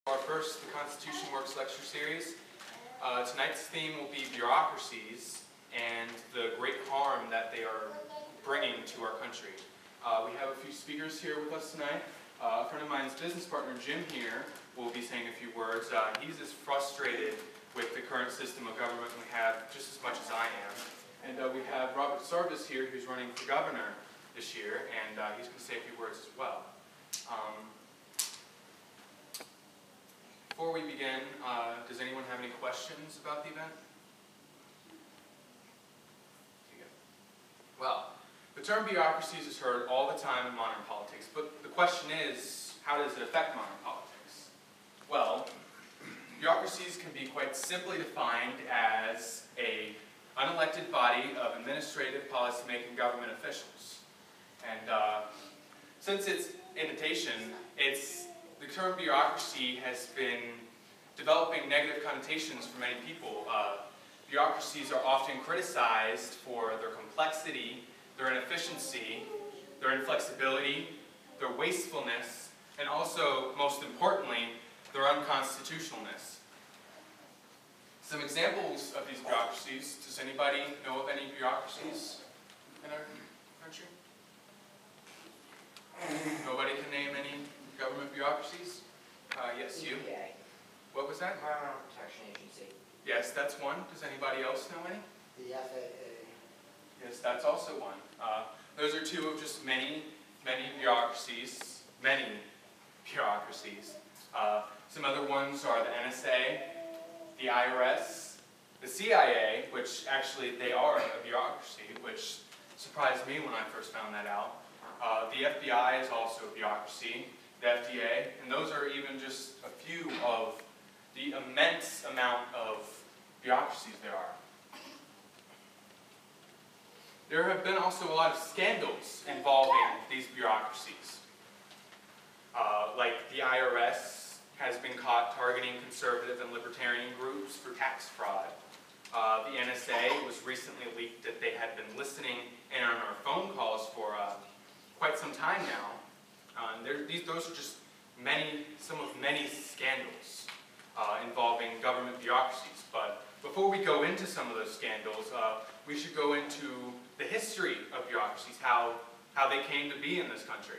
Our first The Constitution Works lecture series. Tonight's theme will be bureaucracies and the great harm that they are bringing to our country. We have a few speakers here with us tonight. A friend of mine's business partner, Jim, here, will be saying a few words. He's as frustrated with the current system of government we have just as much as I am. And we have Robert Sarvis here, who's running for governor this year, and he's going to say a few words as well. Before we begin, does anyone have any questions about the event? Well, the term bureaucracies is heard all the time in modern politics, but the question is, how does it affect modern politics? Well, bureaucracies can be quite simply defined as an unelected body of administrative, policy-making government officials. And since its invitation, the term bureaucracy has been developing negative connotations for many people. Bureaucracies are often criticized for their complexity, their inefficiency, their inflexibility, their wastefulness, and also, most importantly, their unconstitutionalness. Some examples of these bureaucracies. Does anybody know of any bureaucracies in our country? Nobody can name any government bureaucracies? Yes, you. EPA. What was that? Environmental Protection Agency. Yes, that's one. Does anybody else know any? The FAA. Yes, that's also one. Those are two of just many bureaucracies. Many bureaucracies. Some other ones are the NSA, the IRS, the CIA, which actually they are a bureaucracy, which surprised me when I first found that out. The FBI is also a bureaucracy, the FDA, and those are even just a few of the immense amount of bureaucracies there are. There have been also a lot of scandals involving these bureaucracies. Like the IRS has been caught targeting conservative and libertarian groups for tax fraud. The NSA was recently leaked that they had been listening in on our phone calls for quite some time now. Those are just some of many scandals involving government bureaucracies. But before we go into some of those scandals, we should go into the history of bureaucracies, how they came to be in this country.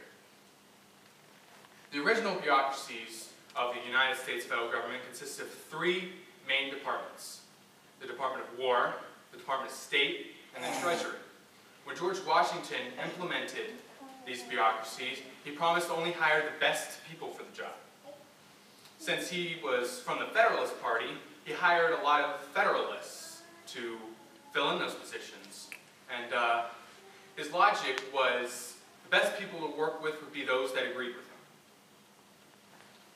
The original bureaucracies of the United States federal government consist of three main departments: the Department of War, the Department of State, and the Treasury. When George Washington implemented these bureaucracies, he promised to only hire the best people for the job. Since he was from the Federalist Party, he hired a lot of Federalists to fill in those positions. And his logic was the best people to work with would be those that agreed with him.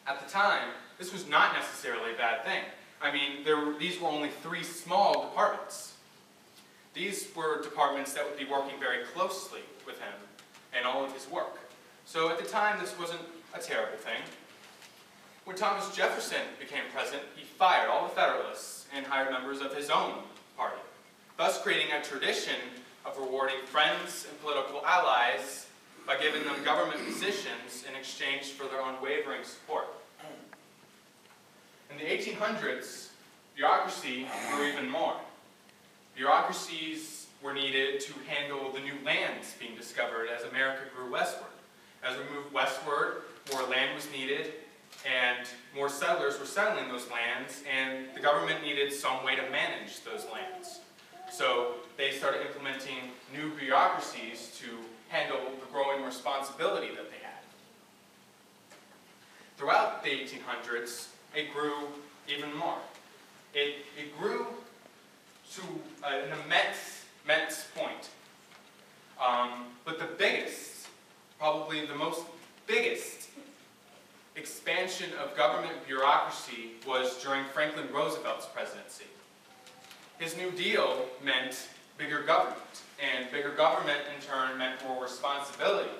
At the time, this was not necessarily a bad thing. I mean, these were only three small departments. These were departments that would be working very closely with him and all of his work. So at the time, this wasn't a terrible thing. When Thomas Jefferson became president, he fired all the Federalists and hired members of his own party, thus creating a tradition of rewarding friends and political allies by giving them government positions in exchange for their unwavering support. In the 1800s, bureaucracy grew even more. Bureaucracies were needed to handle the new lands being discovered as America grew westward. As we moved westward, more land was needed, and more settlers were settling those lands, and the government needed some way to manage those lands. So they started implementing new bureaucracies to handle the growing responsibility that they had. Throughout the 1800s, it grew even more. It grew to an immense point. But the biggest, probably the most biggest expansion of government bureaucracy was during Franklin Roosevelt's presidency. His New Deal meant bigger government, and bigger government in turn meant more responsibility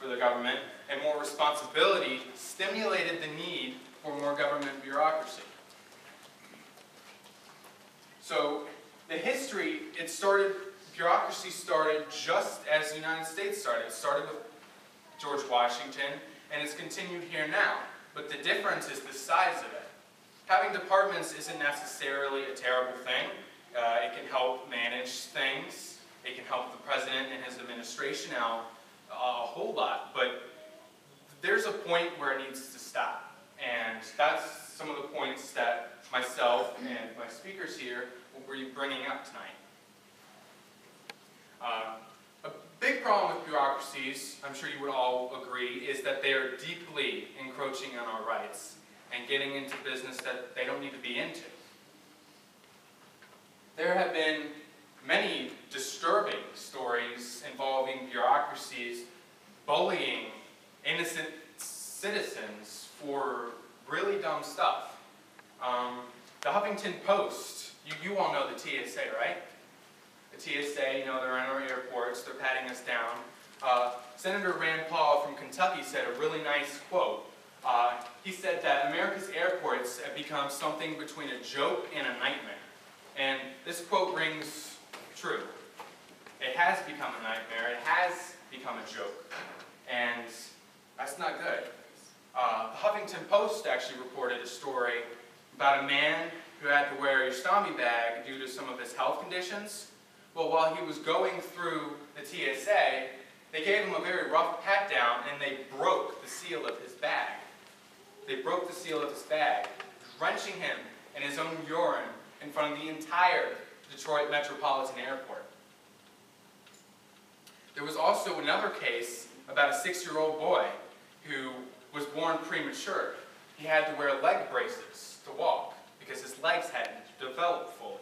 for the government, and more responsibility stimulated the need for more government bureaucracy. So the history, bureaucracy started just as the United States started. It started with George Washington, and it's continued here now. but the difference is the size of it. Having departments isn't necessarily a terrible thing. It can help manage things. It can help the president and his administration out a whole lot, but there's a point where it needs to stop. And that's some of the points that myself and my speakers here will be bringing up tonight. A big problem with bureaucracies, I'm sure you would all agree, is that they are deeply encroaching on our rights and getting into business that they don't need to be into. There have been many disturbing stories involving bureaucracies bullying innocent citizens for really dumb stuff. The Huffington Post, you all know the TSA, right? The TSA, you know, they're in our airports, they're patting us down. Senator Rand Paul from Kentucky said a really nice quote. He said that America's airports have become something between a joke and a nightmare. And this quote rings true. It has become a nightmare, it has become a joke. And that's not good. The Huffington Post actually reported a story about a man who had to wear a stomy bag due to some of his health conditions. Well, while he was going through the TSA, they gave him a very rough pat down and they broke the seal of his bag. They broke the seal of his bag, drenching him in his own urine in front of the entire Detroit Metropolitan Airport. There was also another case about a 6-year-old boy who was born premature. He had to wear leg braces to walk because his legs hadn't developed fully.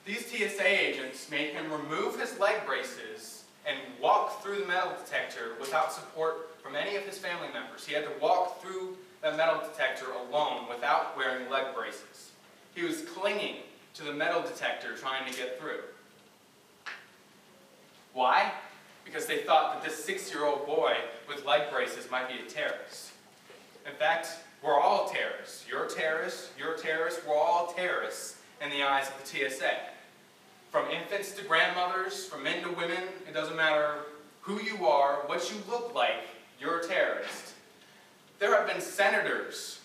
These TSA agents made him remove his leg braces and walk through the metal detector without support from any of his family members. He had to walk through that metal detector alone without wearing leg braces. He was clinging to the metal detector trying to get through. Why? Because they thought that this 6-year-old boy with leg braces might be a terrorist. In fact, we're all terrorists. You're a terrorist, we're all terrorists in the eyes of the TSA. From infants to grandmothers, from men to women, it doesn't matter who you are, what you look like, you're a terrorist. There have been senators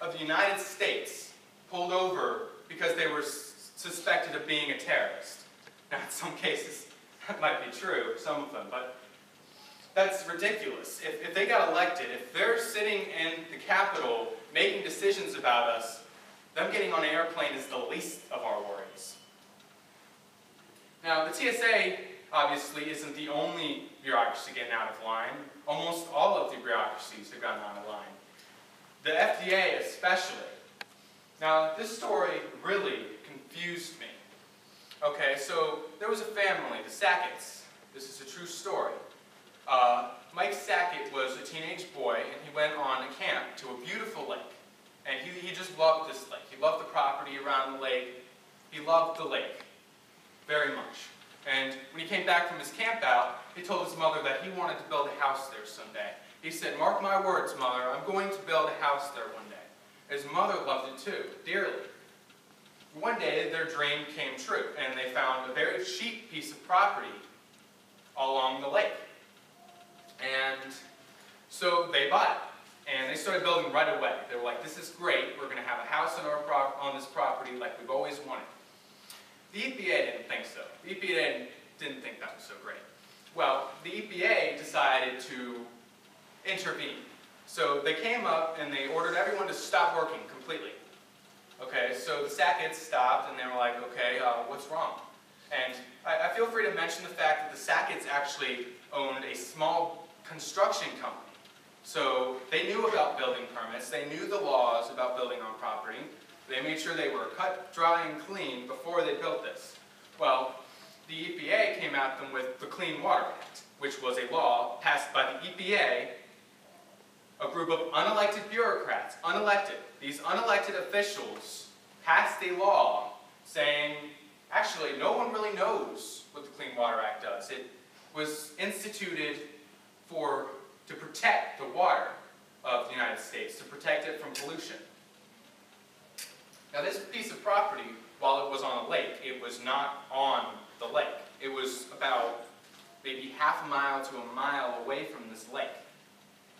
of the United States pulled over because they were suspected of being a terrorist. Now, in some cases, that might be true, some of them, but that's ridiculous. If they got elected, if they're sitting in the Capitol making decisions about us, them getting on an airplane is the least of our worries. Now, the TSA obviously isn't the only bureaucracy getting out of line. Almost all of the bureaucracies have gotten out of line. The FDA especially. Now, this story really confused me. Okay, so there was a family, the Sacketts. This is a true story. Mike Sackett was a teenage boy, and he went on a camp to a beautiful lake. And he just loved this lake. He loved the property around the lake. He loved the lake very much. And when he came back from his camp out, he told his mother that he wanted to build a house there someday. He said, "Mark my words, Mother, I'm going to build a house there one day." His mother loved it too, dearly. One day, their dream came true, and they found a very cheap piece of property along the lake. And so they bought it, and they started building right away. They were like, "This is great, we're going to have a house on this property like we've always wanted." The EPA didn't think so. The EPA didn't think that was so great. Well, the EPA decided to intervene. So they came up and they ordered everyone to stop working completely. Okay, so the Sacketts stopped and they were like, "Okay, what's wrong?" And I feel free to mention the fact that the Sacketts actually owned a small construction company. So they knew about building permits, they knew the laws about building on property. They made sure they were cut, dry, and clean before they built this. Well, the EPA came at them with the Clean Water Act, which was a law passed by the EPA, a group of unelected bureaucrats, these unelected officials passed a law saying, actually, no one really knows what the Clean Water Act does. It was instituted to protect the water of the United States, to protect it from pollution. Now, this piece of property, while it was on a lake, it was not on the lake. It was about maybe half a mile to a mile away from this lake.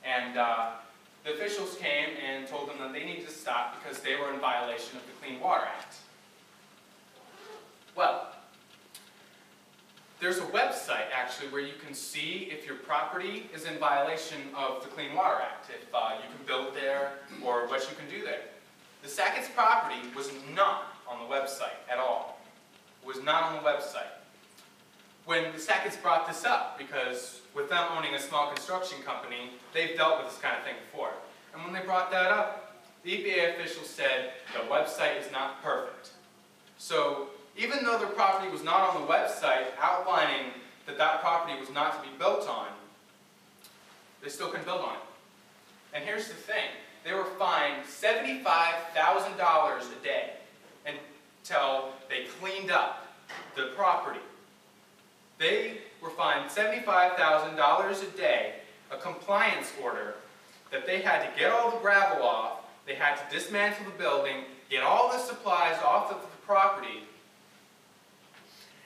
And the officials came and told them that they needed to stop because they were in violation of the Clean Water Act. Well, there's a website actually where you can see if your property is in violation of the Clean Water Act, if you can build there or what you can do there. The Sackett's property was not on the website at all. It was not on the website. When the Sackett's brought this up, because with them owning a small construction company, they've dealt with this kind of thing before. And when they brought that up, the EPA officials said the website is not perfect. So even though their property was not on the website outlining that that property was not to be built on, they still couldn't build on it. And here's the thing. They were fined $75,000 a day until they cleaned up the property. They were fined $75,000 a day, a compliance order, that they had to get all the gravel off, they had to dismantle the building, get all the supplies off of the property,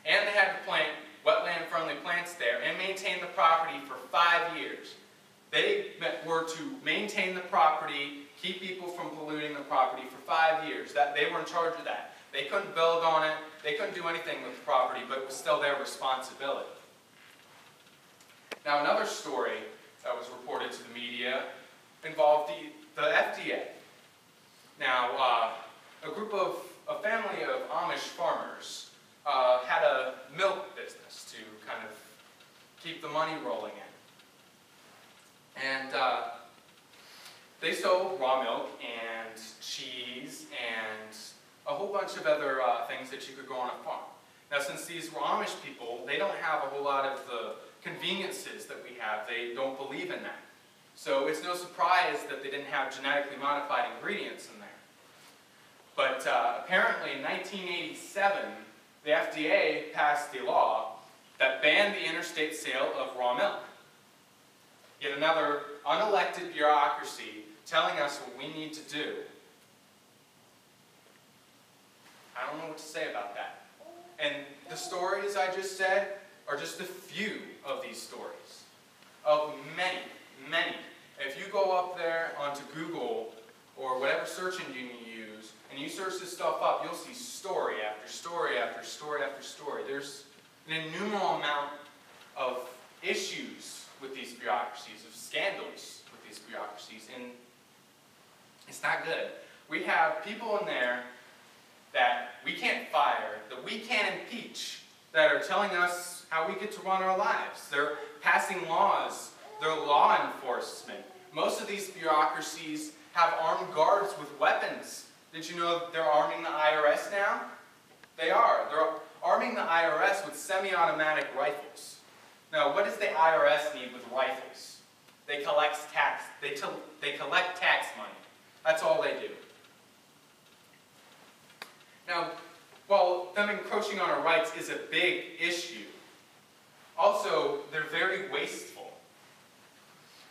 and they had to plant wetland-friendly plants there and maintain the property for 5 years. They were to maintain the property, keep people from polluting the property for 5 years. They were in charge of that. They couldn't build on it, they couldn't do anything with the property, but it was still their responsibility. Now another story that was reported to the media involved the FDA. Now, a family of Amish farmers had a milk business to kind of keep the money rolling in. And they sold raw milk and cheese and a whole bunch of other things that you could grow on a farm. Now, since these were Amish people, they don't have a whole lot of the conveniences that we have. They don't believe in that. So it's no surprise that they didn't have genetically modified ingredients in there. But apparently in 1987, the FDA passed a law that banned the interstate sale of raw milk. Yet another unelected bureaucracy telling us what we need to do. I don't know what to say about that. And the stories I just said are just a few of these stories. Of many, many. If you go up there onto Google or whatever search engine you use, and you search this stuff up, you'll see story after story after story after story. There's an innumerable amount of issues with these bureaucracies, of scandals with these bureaucracies, and it's not good. We have people in there that we can't fire, that we can't impeach, that are telling us how we get to run our lives. They're passing laws. They're law enforcement. Most of these bureaucracies have armed guards with weapons. Did you know that they're arming the IRS now? They are. They're arming the IRS with semi-automatic rifles. Now, what does the IRS need with rifles? They collect tax. They collect tax money. That's all they do. Now, while them encroaching on our rights is a big issue, also, they're very wasteful.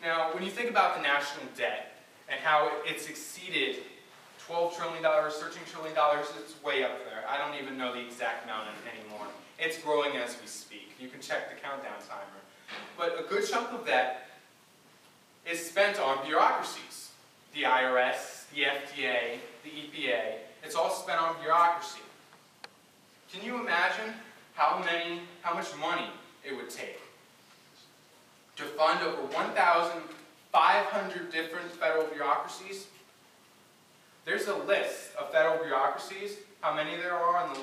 Now, when you think about the national debt and how it's exceeded $12 trillion, $13 trillion, it's way up there. I don't even know the exact amount anymore. It's growing as we speak. You can check the countdown timer. But a good chunk of that is spent on bureaucracies. The IRS, the FDA, the EPA, it's all spent on bureaucracy. Can you imagine how much money it would take to fund over 1,500 different federal bureaucracies? There's a list of federal bureaucracies, how many there are in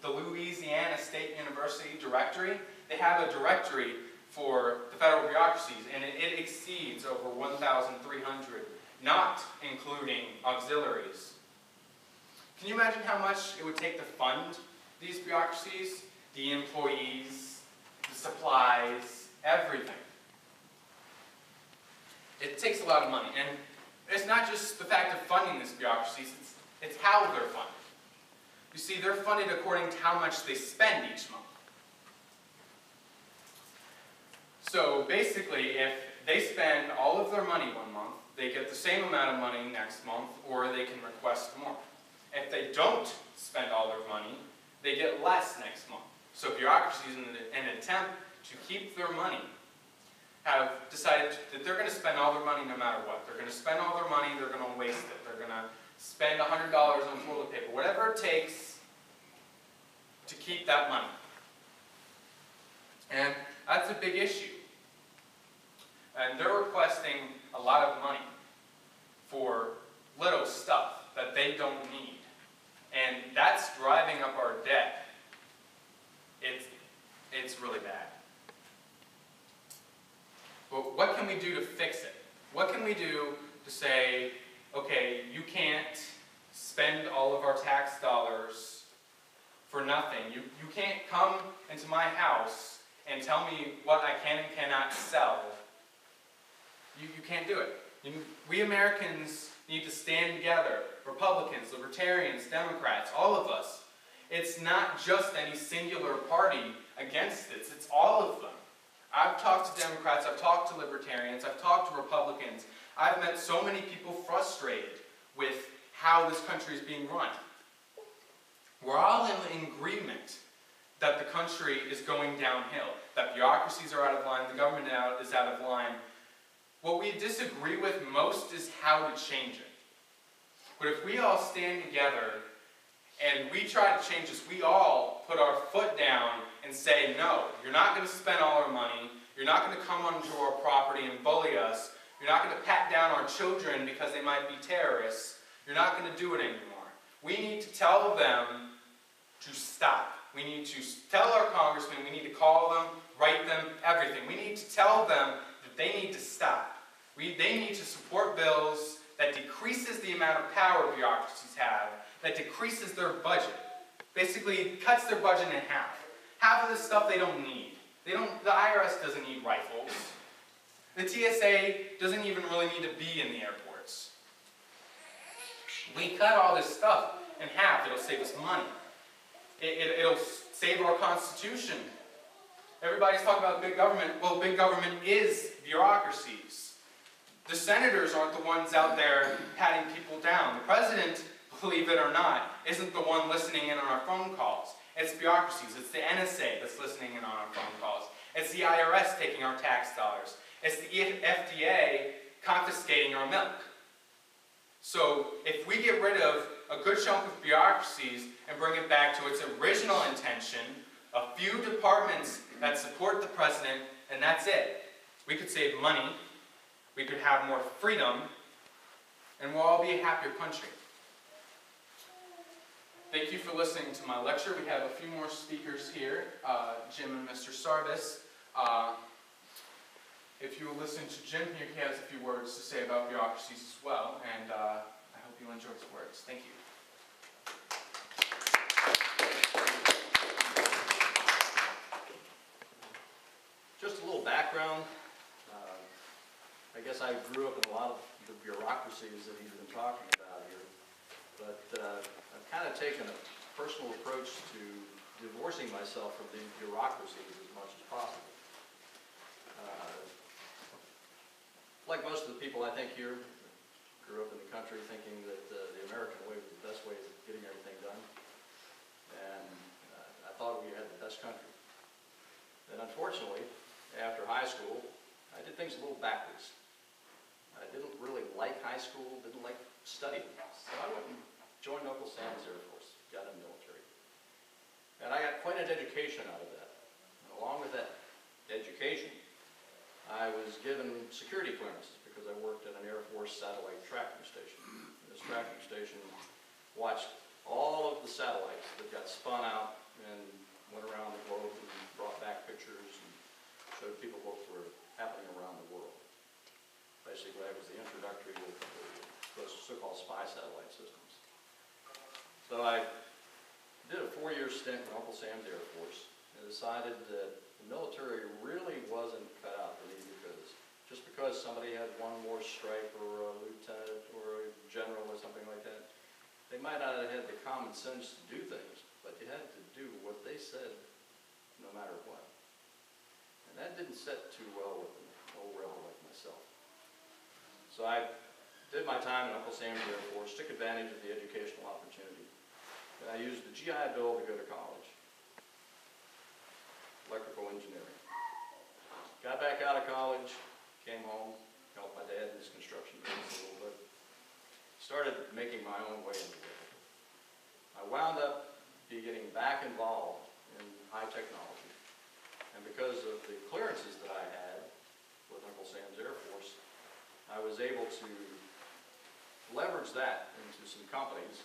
the Louisiana State University directory. They have a directory for the federal bureaucracies, and it exceeds over 1,300, not including auxiliaries. Can you imagine how much it would take to fund these bureaucracies? The employees, the supplies, everything. It takes a lot of money, and it's not just the fact of funding these bureaucracies, it's how they're funded. You see, they're funded according to how much they spend each month. So basically, if they spend all of their money one month, they get the same amount of money next month, or they can request more. If they don't spend all their money, they get less next month. So bureaucracies, in an attempt to keep their money, have decided that they're going to spend all their money no matter what. They're going to spend all their money, they're going to waste it. They're going to spend $100 on toilet paper, whatever it takes to keep that money. And that's a big issue. And they're requesting a lot of money for little stuff that they don't need. And that's driving up our debt. It's really bad. But what can we do to fix it? What can we do to say, okay, you can't spend all of our tax dollars for nothing. You can't come into my house and tell me what I can and cannot sell. You can't do it. We Americans need to stand together. Republicans, Libertarians, Democrats, all of us. It's not just any singular party against this. It's all of them. I've talked to Democrats, I've talked to Libertarians, I've talked to Republicans. I've met so many people frustrated with how this country is being run. We're all in agreement that the country is going downhill, that bureaucracies are out of line, the government is out of line. What we disagree with most is how to change it. But if we all stand together and we try to change this, we all put our foot down and say, no, you're not going to spend all our money, you're not going to come onto our property and bully us, you're not going to pat down our children because they might be terrorists, you're not going to do it anymore. We need to tell them to stop. We need to tell our congressmen, we need to call them, write them, everything. We need to tell them that they need to stop. They need to support bills that decreases the amount of power bureaucracies have, that decreases their budget. Basically, cuts their budget in half. Half of the stuff they don't need. The IRS doesn't need rifles. The TSA doesn't even really need to be in the airports. We cut all this stuff in half. It'll save us money. It'll save our Constitution. Everybody's talking about big government. Well, big government is bureaucracies. The senators aren't the ones out there patting people down. The president, believe it or not, isn't the one listening in on our phone calls. It's bureaucracies. It's the NSA that's listening in on our phone calls. It's the IRS taking our tax dollars. It's the FDA confiscating our milk. So if we get rid of a good chunk of bureaucracies and bring it back to its original intention, a few departments that support the president, and that's it. We could save money, we could have more freedom, and we'll all be a happier country. Thank you for listening to my lecture. We have a few more speakers here, Jim and Mr. Sarvis. If you will listen to Jim here, he has a few words to say about bureaucracies as well, and I hope you'll enjoy his words. Thank you. Just a little background. I guess I grew up in a lot of the bureaucracies that he's been talking about here, but I've kind of taken a personal approach to divorcing myself from these bureaucracies as much as possible. Like most of the people I think here, grew up in the country thinking that the American way was the best way of getting everything done, and I thought we had the best country. Then unfortunately, after high school, I did things a little backwards. I didn't really like high school, didn't like studying, so I went and joined Uncle Sam's Air Force, got in the military. And I got quite an education out of that. And along with that education, I was given security clearances because I worked at an Air Force satellite tracking station. And this tracking station watched all of the satellites that got spun out and went around the globe and brought back pictures and showed people what were happening around the world. Basically, that was the introductory to those so-called spy satellite systems. So I did a 4-year stint in Uncle Sam's Air Force and decided that the military really wasn't cut out for me just because somebody had one more stripe or a lieutenant or a general or something like that, they might not have had the common sense to do things, but you had to do what they said no matter what. And that didn't set too well with an old rebel like myself. So I did my time in Uncle Sam's Air Force, took advantage of the educational opportunity, and I used the GI Bill to go to college. Electrical engineering. Got back out of college, came home, helped my dad in his construction business a little bit, started making my own way into it. I wound up getting back involved in high technology, and because of the clearances that I had with Uncle Sam's Air Force, I was able to leverage that into some companies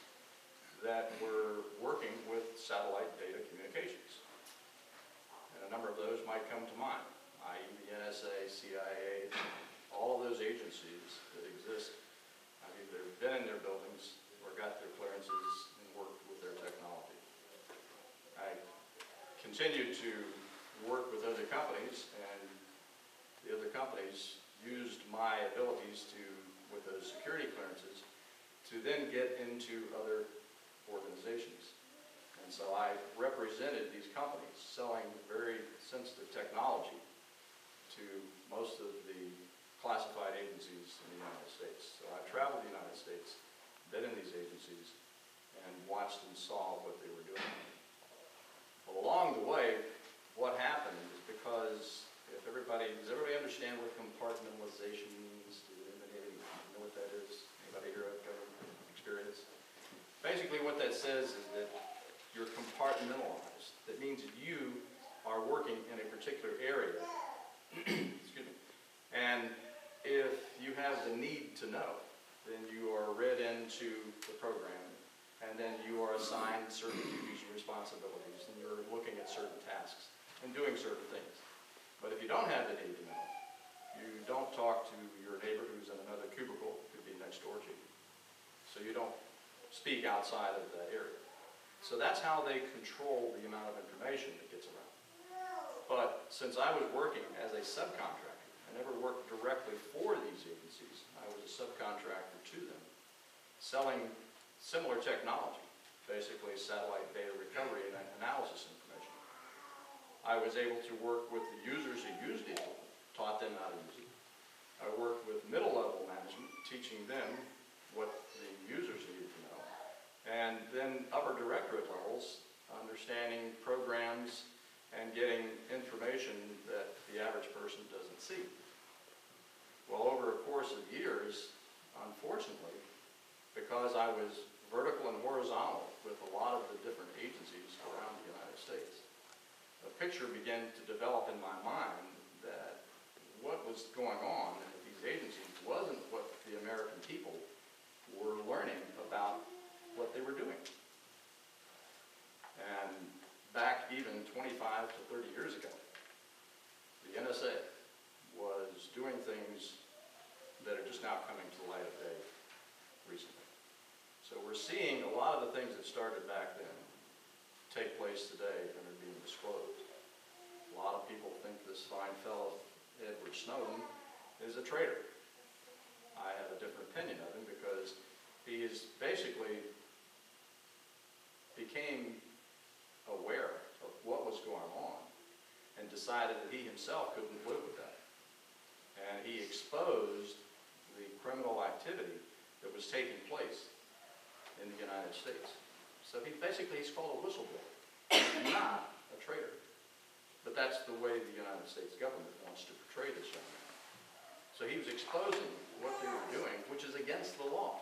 that were working with satellite data communications. And a number of those might come to mind, i.e. the NSA, CIA, all of those agencies that exist. I've either been in their buildings or got their clearances and worked with their technology. I continued to work with other companies, and the other companies used my abilities to, with those security clearances, to then get into other organizations. And so I represented these companies selling very sensitive technology to most of the classified agencies in the United States. So I traveled the United States, been in these agencies, and watched and saw what they were doing. Well, along the way, what happened is because does everybody understand what compartmentalization means? Do you know what that is? Anybody here have government experience? Basically what that says is that you're compartmentalized. That means you are working in a particular area. Excuse me. And if you have the need to know, then you are read into the program, and then you are assigned certain duties and responsibilities, and you're looking at certain tasks and doing certain things. But if you don't have the need to know, you don't talk to your neighbor who's in another cubicle, could be next door to you. So you don't speak outside of that area. So that's how they control the amount of information that gets around. But since I was working as a subcontractor, I never worked directly for these agencies. I was a subcontractor to them, selling similar technology, basically satellite data recovery and analysis information. I was able to work with the users who used the equipment, taught them how to use it. I worked with middle-level management, teaching them what the users needed to know. And then upper directorate levels, understanding programs and getting information that the average person doesn't see. Well, over a course of years, unfortunately, because I was vertical and horizontal with a lot of the different agencies around the United States, a picture began to develop in my mind that what was going on in these agencies wasn't what the American people were learning about what they were doing. And back even 25 to 30 years ago, the NSA was doing things that are just now coming to the light of day recently. So we're seeing a lot of the things that started back then take place today and are being disclosed. A lot of people think this fine fellow, Edward Snowden, is a traitor. I have a different opinion of him because he is basically became aware of what was going on and decided that he himself couldn't live with that. And he exposed the criminal activity that was taking place in the United States. So he's called a whistleblower, not a traitor. But that's the way the United States government wants to portray this young man. So he was exposing what they were doing, which is against the law.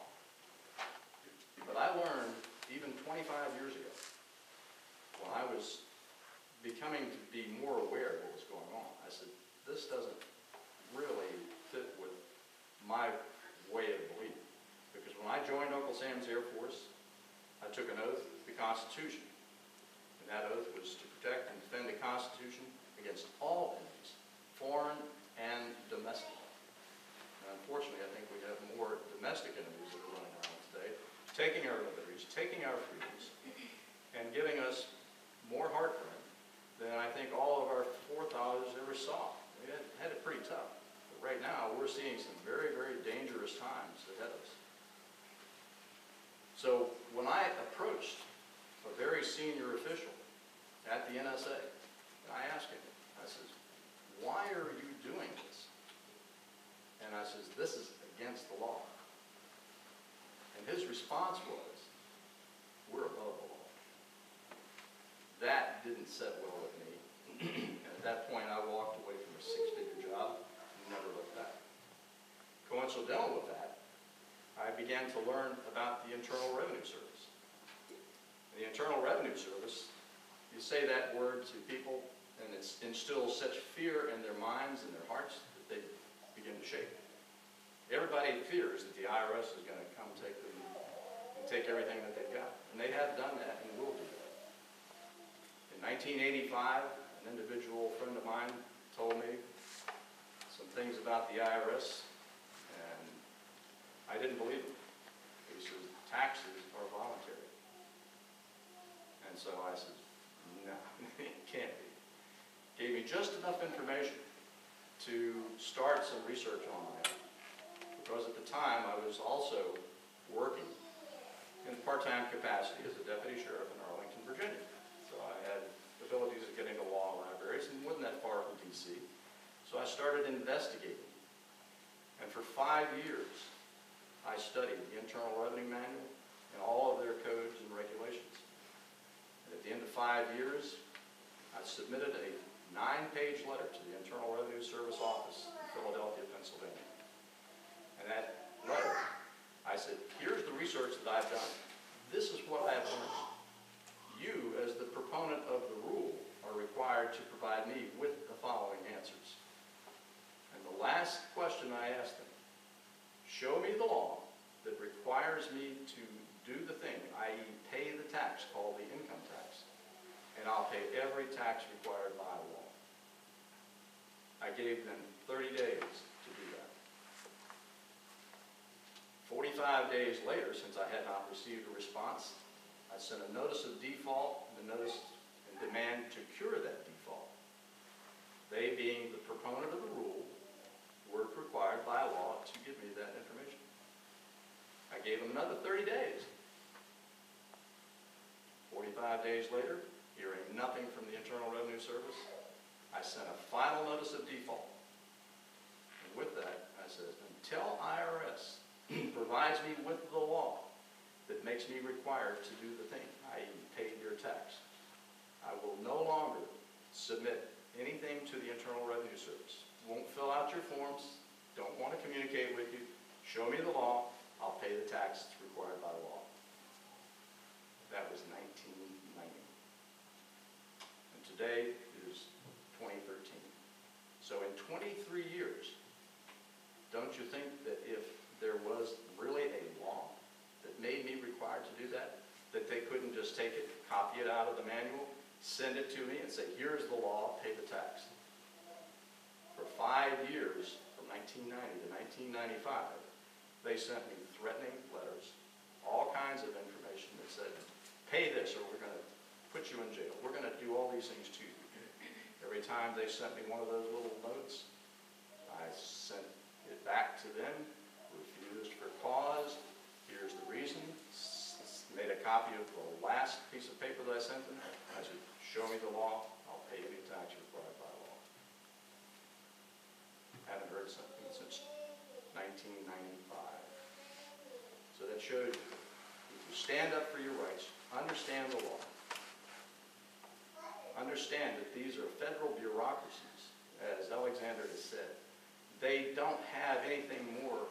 But I learned even 25 years ago, when I was becoming to be more aware of what was going on, I said, this doesn't really fit with my way of believing. Because when I joined Uncle Sam's Air Force, I took an oath to the Constitution. And that oath was to protect and defend the Constitution against all enemies, foreign and domestic. And unfortunately, I think we have more domestic enemies that are running around today, taking our liberties, taking our freedoms, and giving us more heartburn than I think all of our forefathers ever saw. We had it pretty tough. But right now, we're seeing some very, very dangerous times ahead of us. So when I approached a very senior official at the NSA, and I asked him, I says, why are you doing this? And I says, this is against the law. And his response was, we're above the law. That didn't sit well with me. And at that point, I walked away from a 6-figure job and never looked back. coincidental with that, I began to learn about the Internal Revenue Service. The Internal Revenue Service, you say that word to people, and it instills such fear in their minds and their hearts that they begin to shake. Everybody fears that the IRS is going to come take them and take everything that they've got. And they have done that and will do that. In 1985, an individual friend of mine told me some things about the IRS, and I didn't believe him. He said, taxes are voluntary. And so I said, no, it can't be. Gave me just enough information to start some research on that, because at the time I was also working in part-time capacity as a deputy sheriff in Arlington, Virginia. So I had abilities of getting to law libraries, and wasn't that far from D.C. So I started investigating. And for 5 years, I studied the Internal Revenue Manual and all of their codes and regulations. And at the end of 5 years, I submitted a 9-page letter to the Internal Revenue Service office in Philadelphia, Pennsylvania. And that letter, I said, here's the research that I've done. This is what I have learned. You, as the proponent of the rule, are required to provide me with the following answers. And the last question I asked them, show me the law that requires me to do the thing, i.e. pay the tax called the income tax, and I'll pay every tax required by law. I gave them 30 days to do that. 45 days later, since I had not received a response, I sent a notice of default and a notice and demand to cure that default. They, being the proponent of the rule, were required by law to give me that information. I gave them another 30 days. 45 days later, hearing nothing from the Internal Revenue Service, I sent a final notice of default. And with that, I said, until IRS provides me with the law that makes me required to do the thing, i.e. pay your tax, I will no longer submit anything to the Internal Revenue Service. Won't fill out your forms, don't want to communicate with you, show me the law, I'll pay the tax that's required by law. That was 1990. And today is 2013. So in 23 years, don't you think that if there was really a law that made me required to do that, that they couldn't just take it, copy it out of the manual, send it to me and say, here's the law, pay the tax. For 5 years, from 1990 to 1995, they sent me threatening letters, all kinds of information that said, pay this or we're going to put you in jail. We're going to do all these things to you. Every time they sent me one of those little notes, I sent it back to them, refused for cause, here's the reason, made a copy of the last piece of paper that I sent them. I said, show me the law, I'll pay any tax required by law. Haven't heard something since 1995. So that shows you, if you stand up for your rights, understand the law, understand that these are federal bureaucracies, as Alexander has said. They don't have anything more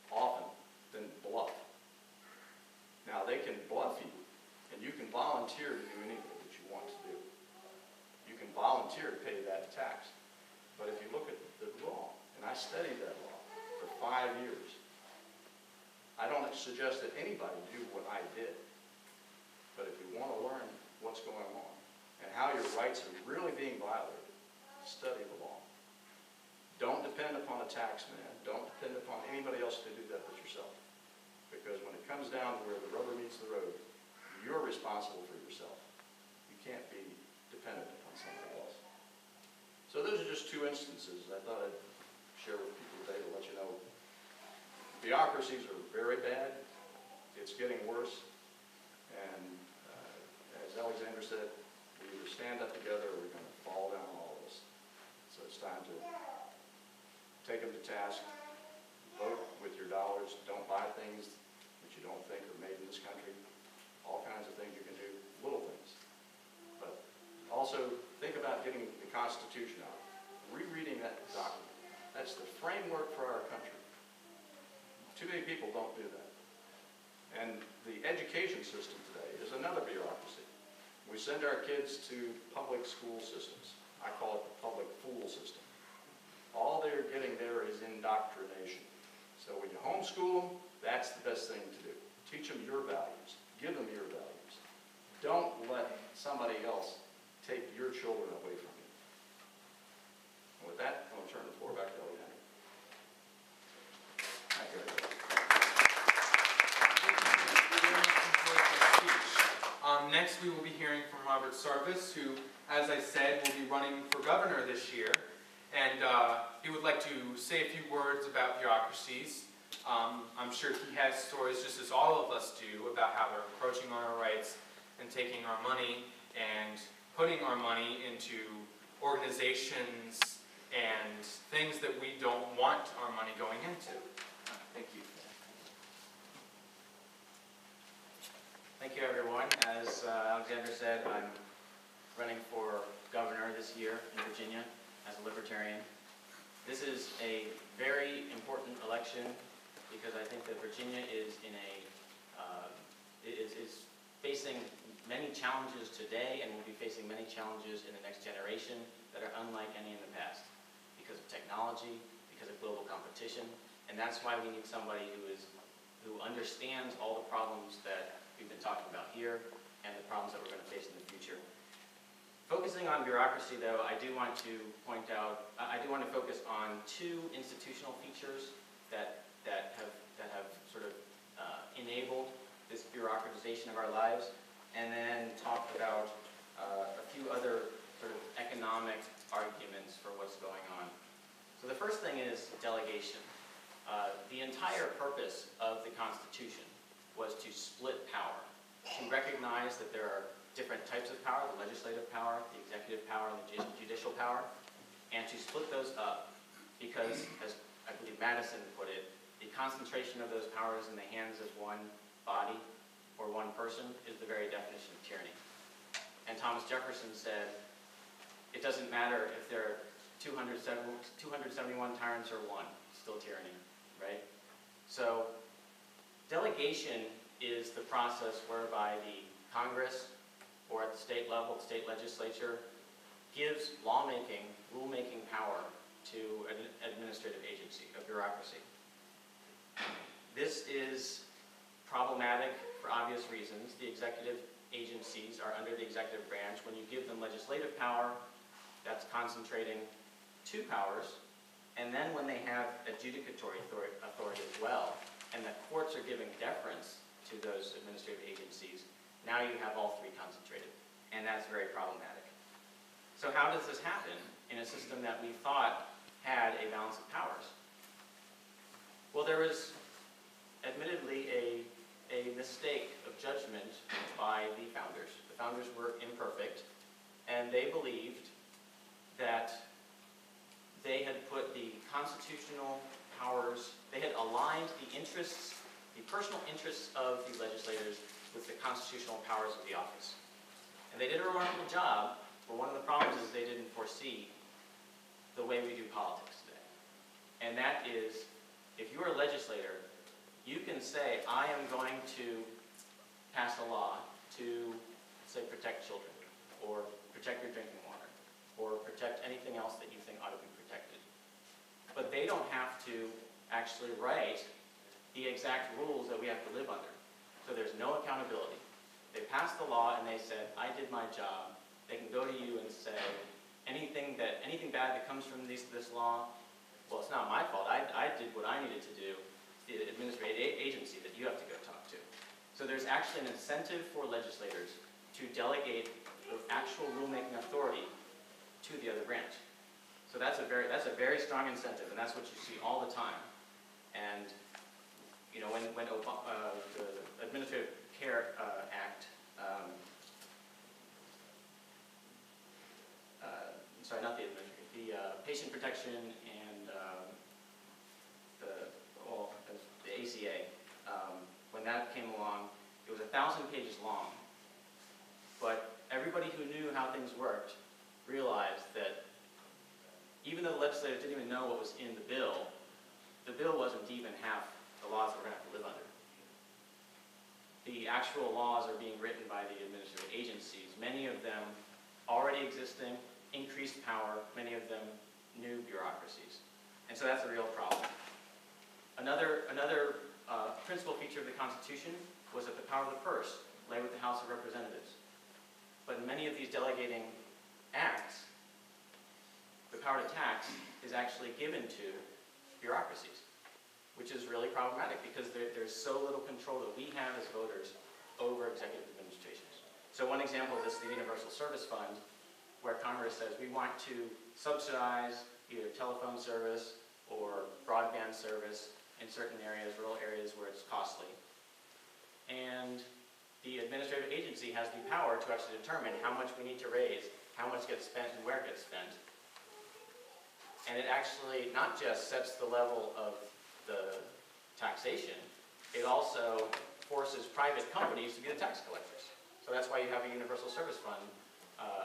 often than bluff. Now, they can bluff you, and you can volunteer to do anything that you want to do. You can volunteer to pay that tax. But if you look at the law, and I studied that law for 5 years, I don't suggest that anybody do what I did. But if you want to learn what's going on and how your rights are really being violated, study the law. Don't depend upon a tax man. Don't depend upon anybody else to do that but yourself. Because when it comes down to where the rubber meets the road, you're responsible for yourself. You can't be dependent upon somebody else. So those are just 2 instances I thought I'd share with people today to let you know. Bureaucracies are very bad. It's getting worse. And as Alexander said, we either stand up together or we're going to fall down all of us. So it's time to take them to task, vote with your dollars, don't buy things that you don't think are made in this country. All kinds of things you can do, little things. But also think about getting the Constitution out, rereading that document. That's the framework for our country. Too many people don't do that. And the education system today is another bureaucracy. We send our kids to public school systems. I call it the public fool system. All they're getting there is indoctrination. So when you homeschool them, that's the best thing to do. Teach them your values. Give them your values. Don't let somebody else take your children away from you. And with that, I'm going to turn the floor back to Eliana. Thank you, everybody. Next, we will be hearing from Robert Sarvis, who, as I said, will be running for governor this year. And he would like to say a few words about bureaucracies. I'm sure he has stories, just as all of us do, about how they're encroaching on our rights and taking our money and putting our money into organizations and things that we don't want our money going into. Thank you. Thank you, everyone. As Alexander said, I'm running for governor this year in Virginia as a libertarian. This is a very important election because I think that Virginia is facing many challenges today and will be facing many challenges in the next generation that are unlike any in the past because of technology, because of global competition, and that's why we need somebody who understands all the problems that we've been talking about here and the problems that we're going to face in the future. Focusing on bureaucracy, though, I do want to focus on two institutional features that have sort of enabled this bureaucratization of our lives, and then talk about a few other sort of economic arguments for what's going on. So the first thing is delegation. The entire purpose of the Constitution was to split power, to recognize that there are different types of power, the legislative power, the executive power, and the judicial power, and to split those up because, as I believe Madison put it, the concentration of those powers in the hands of one body or one person is the very definition of tyranny. And Thomas Jefferson said, it doesn't matter if there are 271 tyrants or one, it's still tyranny, right? So delegation is the process whereby the Congress, or at the state level, the state legislature, gives lawmaking, rulemaking power to an administrative agency, a bureaucracy. This is problematic for obvious reasons. The executive agencies are under the executive branch. When you give them legislative power, that's concentrating two powers. And then when they have adjudicatory authority as well, and the courts are giving deference to those administrative agencies, now you have all three concentrated. And that's very problematic. So how does this happen in a system that we thought had a balance of powers? Well, there was admittedly a mistake of judgment by the founders. The founders were imperfect, and they believed that they had put the constitutional powers, they had aligned the interests, the personal interests of the legislators with the constitutional powers of the office. And they did a remarkable job, but one of the problems is they didn't foresee the way we do politics today. And that is, if you're a legislator, you can say, I am going to pass a law to, say, protect children, or protect your drinking water, or protect anything else that you think ought to be protected. But they don't have to actually write the exact rules that we have to live under. So there's no accountability. They passed the law and they said, I did my job. They can go to you and say, anything bad that comes from this law, well, it's not my fault. I did what I needed to do. It's the administrative agency that you have to go talk to. So there's actually an incentive for legislators to delegate the actual rulemaking authority to the other branch. So that's a very strong incentive, and that's what you see all the time. And you know, when the Administrative Care Act, sorry, not the administrative, the Patient Protection and the ACA, when that came along, it was 1,000 pages long. But everybody who knew how things worked realized that even though the legislators didn't even know what was in the bill wasn't even half the laws that actual laws are being written by the administrative agencies, many of them already existing, increased power, many of them new bureaucracies. And so that's a real problem. Another principal feature of the Constitution was that the power of the purse lay with the House of Representatives. But in many of these delegating acts, the power to tax is actually given to bureaucracies, which is really problematic because there's so little control that we have as voters over executive administrations. So one example of this is the Universal Service Fund, where Congress says we want to subsidize either telephone service or broadband service in certain areas, rural areas where it's costly. And the administrative agency has the power to actually determine how much we need to raise, how much gets spent, and where it gets spent. And it actually not just sets the level of the taxation, it also forces private companies to be the tax collectors. So that's why you have a Universal Service Fund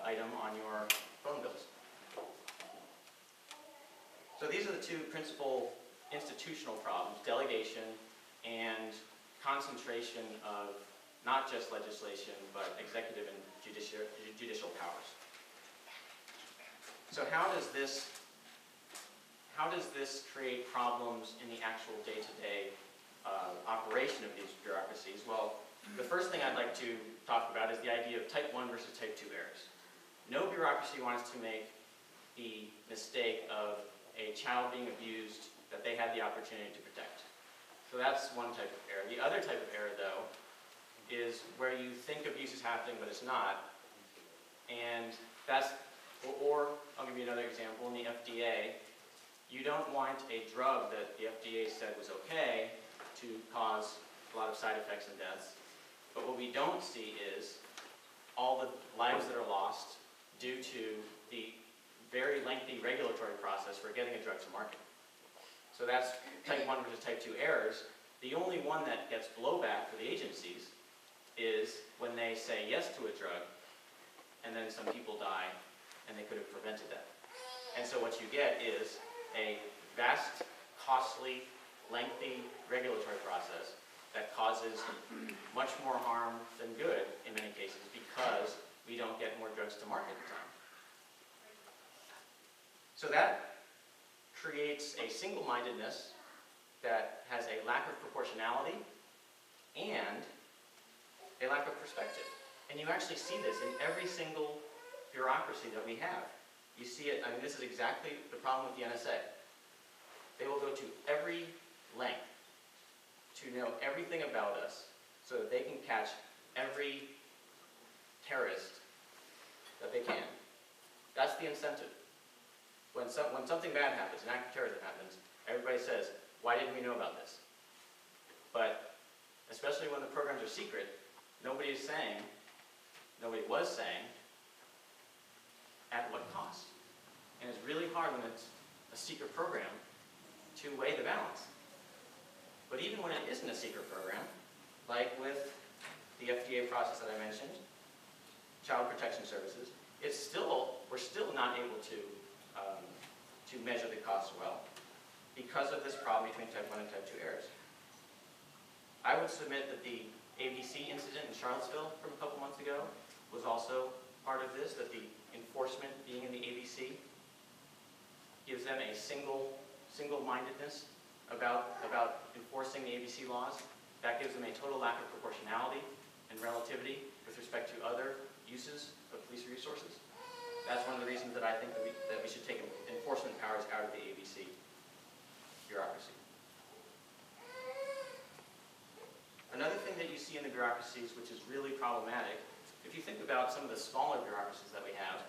item on your phone bills. So these are the two principal institutional problems: delegation and concentration of not just legislation, but executive and judicial powers. So how does this create problems in the actual day-to-day operation of these bureaucracies? Well, the first thing I'd like to talk about is the idea of type 1 versus type 2 errors. No bureaucracy wants to make the mistake of a child being abused that they had the opportunity to protect. So that's one type of error. The other type of error, though, is where you think abuse is happening, but it's not. And that's, or I'll give you another example. In the FDA, you don't want a drug that the FDA said was okay to cause a lot of side effects and deaths. But what we don't see is all the lives that are lost due to the very lengthy regulatory process for getting a drug to market. So that's type 1 versus type 2 errors. The only one that gets blowback for the agencies is when they say yes to a drug, and then some people die, and they could have prevented that. And so what you get is a vast, costly, lengthy regulatory process that causes much more harm than good in many cases because we don't get more drugs to market in time. So that creates a single-mindedness that has a lack of proportionality and a lack of perspective. And you actually see this in every single bureaucracy that we have. You see it, I mean, this is exactly the problem with the NSA. They will go to every length to know everything about us so that they can catch every terrorist that they can. That's the incentive. When something bad happens, an act of terrorism happens, everybody says, why didn't we know about this? But especially when the programs are secret, nobody was saying, at what cost? And it's really hard when it's a secret program to weigh the balance. But even when it isn't a secret program, like with the FDA process that I mentioned, Child Protection Services, we're still not able to measure the cost well because of this problem between type 1 and type 2 errors. I would submit that the ABC incident in Charlottesville from a couple months ago was also part of this, that the enforcement being in the ABC gives them a single-mindedness about enforcing the ABC laws. That gives them a total lack of proportionality and relativity with respect to other uses of police resources. That's one of the reasons that I think that we should take enforcement powers out of the ABC bureaucracy. Another thing that you see in the bureaucracies, which is really problematic, if you think about some of the smaller bureaucracies that we have,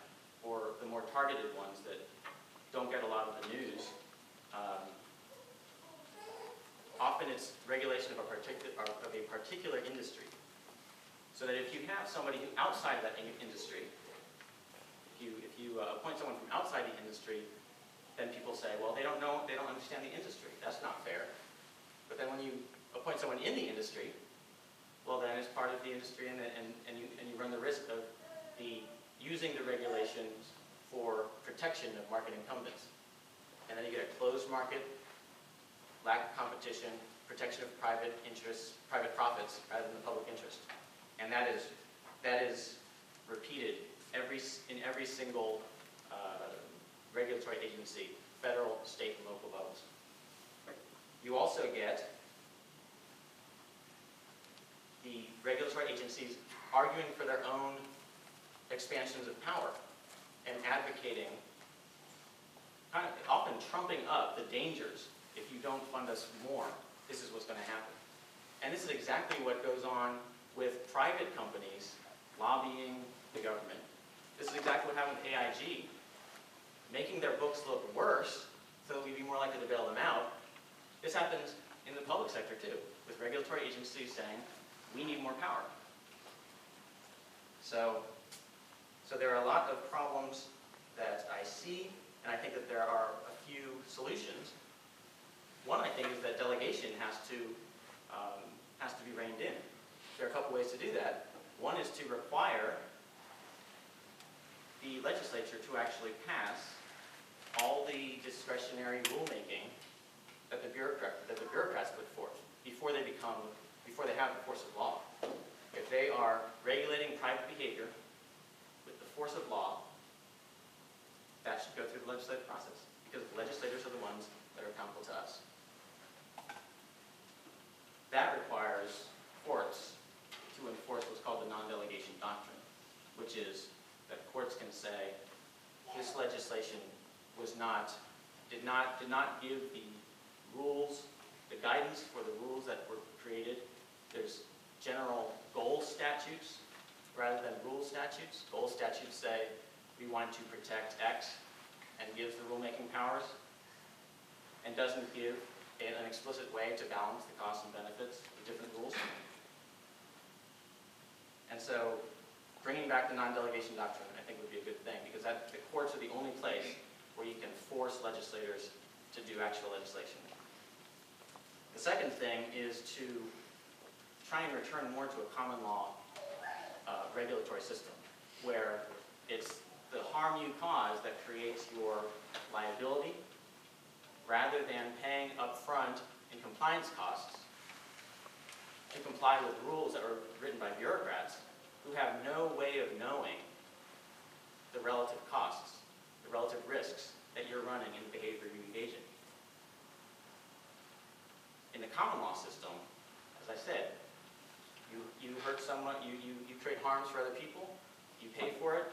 or the more targeted ones that don't get a lot of the news, often it's regulation of a particular industry. So that if you have somebody outside that industry, if you appoint someone from outside the industry, then people say, well, they don't understand the industry. That's not fair. But then when you appoint someone in the industry, well, then it's part of the industry, and you run the risk of using the regulations for protection of market incumbents. And then you get a closed market, lack of competition, protection of private interests, private profits, rather than the public interest. And that is repeated in every single regulatory agency, federal, state, and local levels. You also get the regulatory agencies arguing for their own expansions of power and advocating, kind of often trumping up the dangers. If you don't fund us more, this is what's going to happen. And this is exactly what goes on with private companies lobbying the government. This is exactly what happened with AIG, making their books look worse so that we'd be more likely to bail them out. This happens in the public sector too, with regulatory agencies saying, we need more power. So there are a lot of problems that I see, and I think that there are a few solutions. One, I think, is that delegation has to be reined in. There are a couple ways to do that. One is to require the legislature to actually pass all the discretionary rulemaking that the bureaucrats put forth before they have the force of law. If they are regulating private behavior with the force of law, that should go through the legislative process, because the legislators are the ones that are accountable to us. That requires courts to enforce what's called the non-delegation doctrine, which is that courts can say this legislation did not give the rules, the guidance for the rules that were created. There's general goal statutes rather than rule statutes. Goal statutes say we want to protect X and gives the rulemaking powers, and doesn't give an explicit way to balance the costs and benefits of different rules. And so bringing back the non-delegation doctrine, I think, would be a good thing, because the courts are the only place where you can force legislators to do actual legislation. The second thing is to try and return more to a common law regulatory system, where it's the harm you cause that creates your liability, rather than paying upfront in compliance costs to comply with rules that were written by bureaucrats who have no way of knowing the relative costs, the relative risks that you're running in the behavior you engage in. In the common law system, as I said, you hurt someone, you create harms for other people, you pay for it.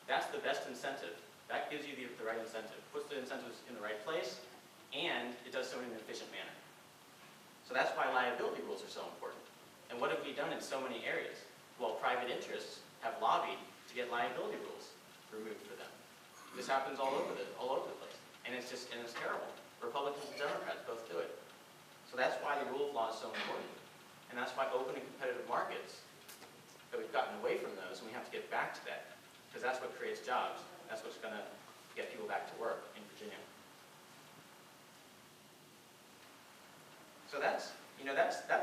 That's the best incentive. That gives you the right incentive, puts the incentives in the right place, and it does so in an efficient manner. So that's why liability rules are so important. And what have we done in so many areas? Well, private interests have lobbied to get liability rules removed for them. This happens all over the place, and it's terrible. Republicans and Democrats both do it. So that's why the rule of law is so important, and that's why open and competitive markets, that we've gotten away from those, and we have to get back to that, because that's what creates jobs. That's what's going to get people back to work in Virginia. So that's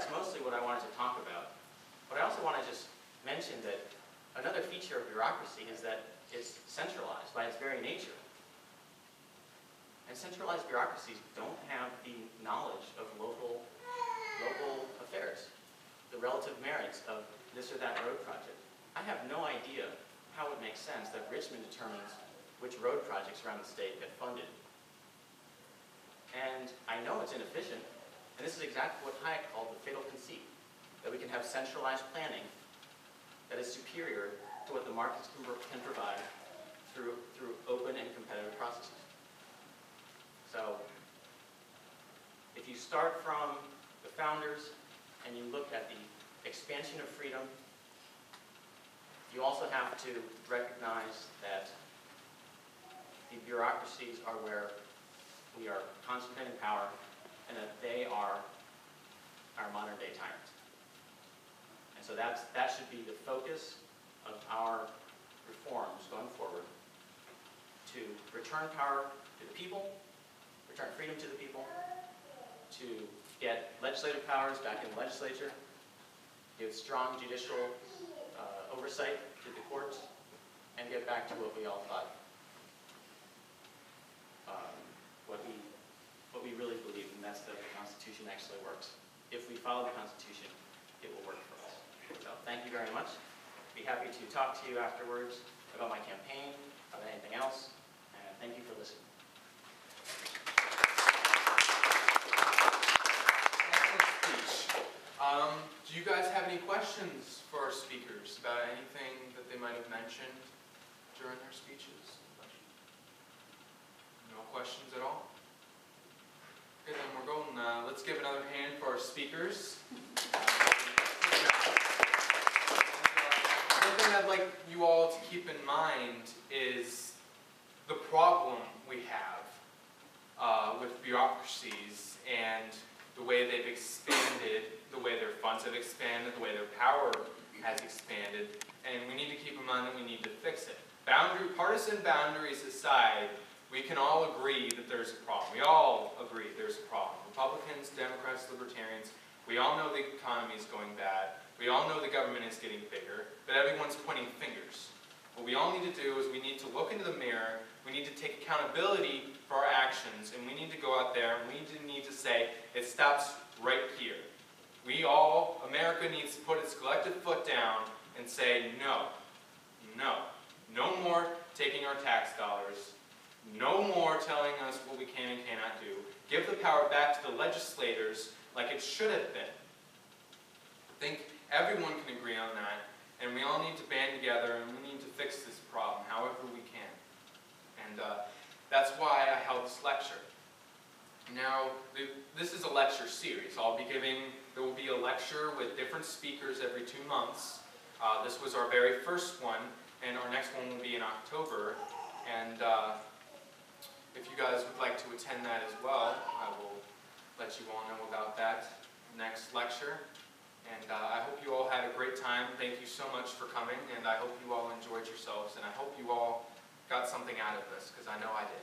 mostly what I wanted to talk about. But I also want to just mention that another feature of bureaucracy is that it's centralized by its very nature. And centralized bureaucracies don't have the knowledge of local affairs, the relative merits of this or that road project. I have no idea how it makes sense that Richmond determines which road projects around the state get funded. And I know it's inefficient, and this is exactly what Hayek called the fatal conceit, that we can have centralized planning that is superior to what the markets can provide through open and competitive processes. So if you start from the founders and you look at the expansion of freedom, you also have to recognize that the bureaucracies are where we are concentrating power, and that they are our modern day tyrants. And so that should be the focus of our reforms going forward, to return power to the people, return freedom to the people, to get legislative powers back in the legislature, give strong judicial oversight to the courts, and get back to what we all thought, what we really believe, and that's that the Constitution actually works. If we follow the Constitution, it will work for us. So thank you very much. Be happy to talk to you afterwards about my campaign, about anything else, and thank you for listening. Excellent speech. Do you guys have any questions for our speakers about anything that they might have mentioned during their speeches? No questions at all? Okay, then we're going, let's give another hand for our speakers. One thing I'd like you all to keep in mind is the problem we have with bureaucracies and the way they've expanded, the way their funds have expanded, the way their power has expanded, and we need to keep in mind that we need to fix it. Partisan boundaries aside, we can all agree that there's a problem. We all agree there's a problem. Republicans, Democrats, Libertarians, we all know the economy is going bad. We all know the government is getting bigger, but everyone's pointing fingers. What we all need to do is we need to look into the mirror, we need to take accountability for our actions, and we need to go out there and we need to say, it stops right here. We all, America needs to put its collective foot down and say, no, no more taking our tax dollars, no more telling us what we can and cannot do. Give the power back to the legislators like it should have been. I think everyone can agree on that, and we all need to band together and we need to fix this problem however we can. And that's why I held this lecture. Now, this is a lecture series. There will be a lecture with different speakers every 2 months. This was our very first one, and our next one will be in October. And if you guys would like to attend that as well, I will let you all know about that next lecture. And I hope you all had a great time. Thank you so much for coming, and I hope you all enjoyed yourselves, and I hope you all got something out of this, because I know I did.